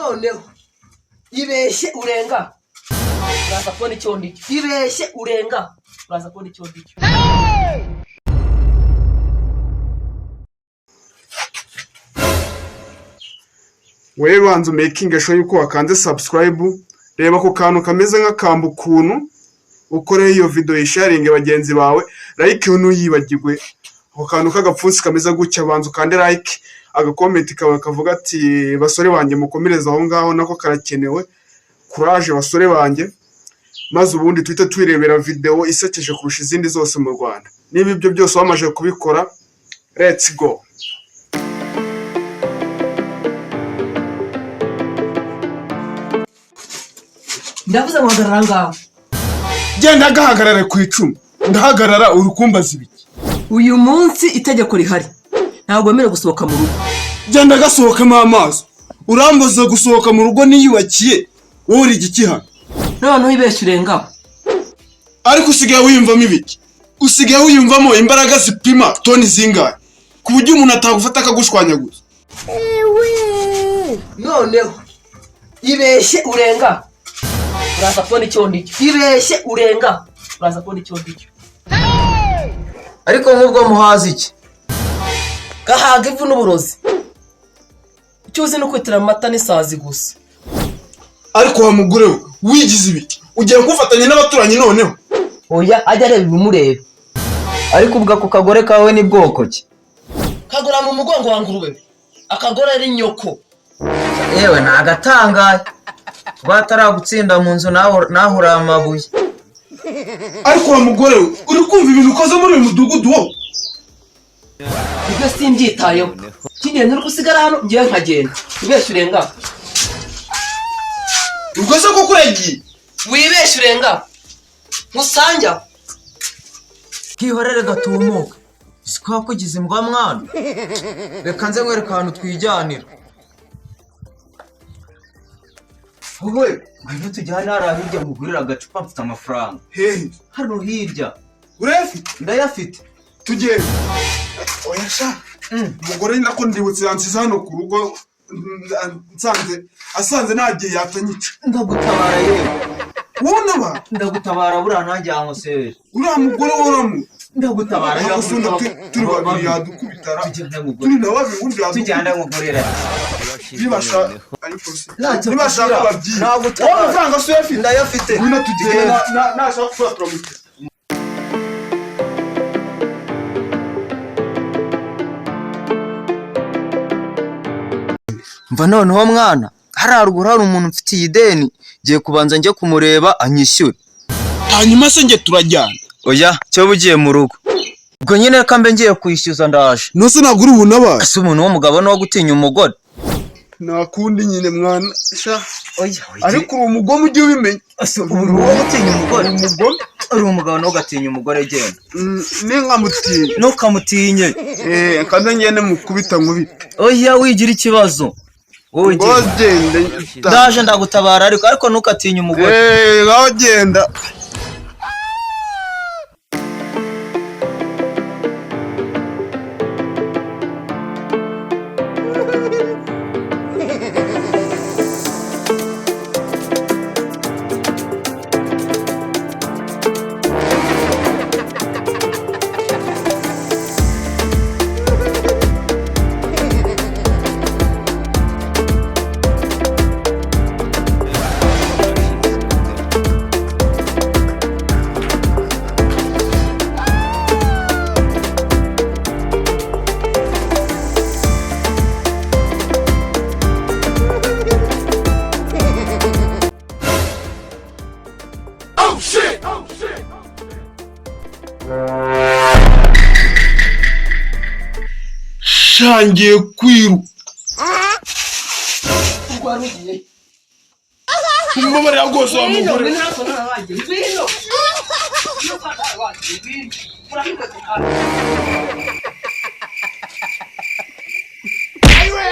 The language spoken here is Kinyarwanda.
noneho ibeshye urenga uraza kubona icyo ndicyo. Ibeshye urenga uraza kubona icyo ndicyo. Wewe banza making sure yuko wakanze subscribe, reba ko kantu kameze nk'akambu kuntu ukore iyo video isharinge bagenzi bawe, like unuyibagirwe. Ako kantu kagapfunsi kameze gutya banza ukande like, agakomenti kawe kavuga ati basore banje mukomereza aho ngaho nako karakenewe. Courage basore banje. Maze ubundi twite twirebera video isekeje kurusha izindi zose mu Rwanda. Niba ibyo byose wamaje kubikora, let's go. Ndavuze muhagarara ngaho. Genda gahagarara ku icumi. Ndahagarara urukumbaza ibiki. Uyu munsi itegeko rihari. Ntabwo wemerewe gusohoka mu rugo. Genda gasohokamo amaso. Uramboza gusohoka mu rugo niyubakiye. Wowe uri igiki hano? Noneho ibeshye urenga. Ariko usigaye wiyumvamo ibiki? Usigaye wiyumvamo imbaraga zipima toni zingahe? Ku buryo umuntu atagufata akagushwanya gusa. Noneho ibeshye urenga uraza kubona icyo ndicyo. Ibeshye urenga uraza kubona icyo ndicyo. Ariko nk'ubwo muhazi iki? Gahaga ivu n'uburozi. Icyo uzi no kwitira amata n'isazi gusa. Ariko wa mugore we wigize ibiki? Ugiye kufatanya n'abaturanyi noneho? Oya ajya areba ibimureba. Ariko ubwo ako kagore kawe ni bwoko ki? Kagora mu mugongo wa ngurube. Akagore ari nyoko. Yewe nagatangaye. Bataragutsinda mu nzu naho uri amabuye. Ariko wa mugore we uri kumva ibintu ukoze muri uyu mudugudu wo? Ibyo simbyitayeho. Kigenda uri gusigara hano ngiye nkagenda. Ibeshye urenga. Ubwo se ko kuregiye? Wibeshye urenga. Musanja. Kihorere gatumuka. Sikwa kugize imbwa mwana. Reka nze nkwereka ahantu twijyanira. Wowe, ngwino tujyane hariya hirya mugurira agacupa mfite amafaranga. Hehe. Hano hirya. Urefite? Ndayafite. Tugende. Oya sha. Umugore nako ndibutse yansize hano ku rugo asanze nagiye yatanyica. Ndagutabara yewe. Wona ba? Ndagutabara buriya nanjye amusere. Uriya mugore woramu. Ndagutabara yakusunda turi babiri yadukubitara. Turi na babiri undi yadukubitara. tujyana mugorera. Bibasha ariko se. Bibasha babyi. Ndagutabara. Amafaranga so yafite. Ndayafite. Ngwino tugende nashaka kufatura mu. Mva noneho mwana, hararuguru hari umuntu mfitiye ideni, giye kubanza njye kumureba anyishyure. Hanyuma se nge turajyana. Oya, cyo bugiye mu rugo. Ubwo nyine reka mbe ngiye kwishyuza ndaje. Nose nagura ubuna baje. Ese umuntu w'umugabo no gutinya umugore. Nakundi nyine mwana sha. Oya, ariko uwo mugome ujye ubimenya. Ese umuntu wo gutinya umugore. Umugome ari umugabo no gatinya umugore genda. Ninkamutinya. Ntukamutinye. Kandi ngene mukubita nkubi. Oya wigira ikibazo. Wowe genda. Ndaje ndagutabara ariko ntukatinya umugore. Ngaho genda. Shangiye kwiru. Urwarugiye. Kumubare rwose wa mugore. Lino. Aywe.